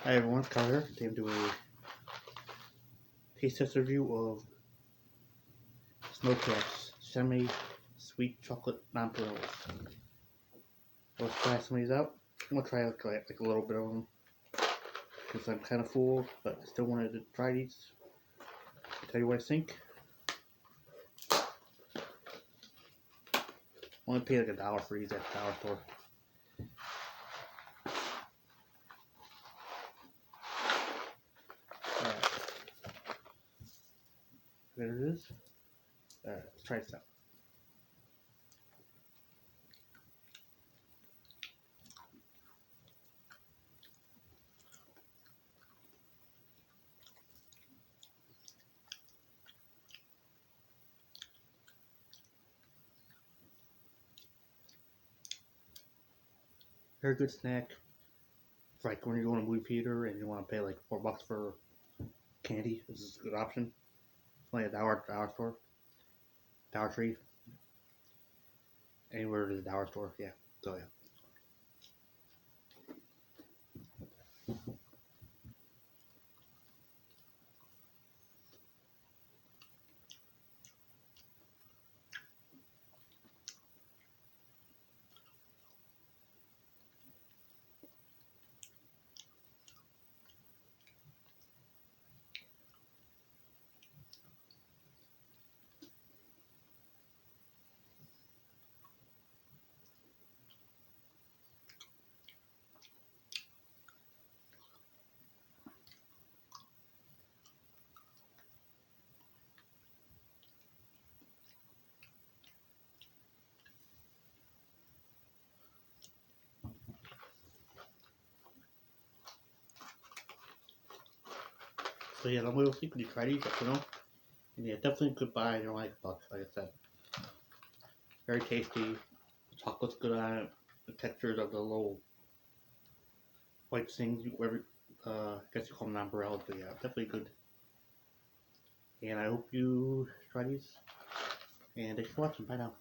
Hi everyone, it's Kyle here. Today I'm doing a taste test review of Sno-Caps semi-sweet chocolate nonpareils. Let's try some of these out. I'm gonna try like a little bit of them because I'm kind of full, but I still wanted to try these. I'll tell you what I think. I only paid like $1 for these at the dollar store. Alright, there it is. Alright, let's try this out. Very good snack. It's like when you go in a movie theater and you want to pay like $4 for candy. This is a good option. Only $1 at the dollar store, Dollar Tree, anywhere to the dollar store. Yeah. So yeah. So yeah, let me know if you try these, let me know. And yeah, definitely a good buy. They're like $1, like I said. Very tasty. The chocolate's good on it. The textures of the little white things, whatever, I guess you call them nonpareils, but yeah, definitely good. And I hope you try these. And thanks for watching. Bye now.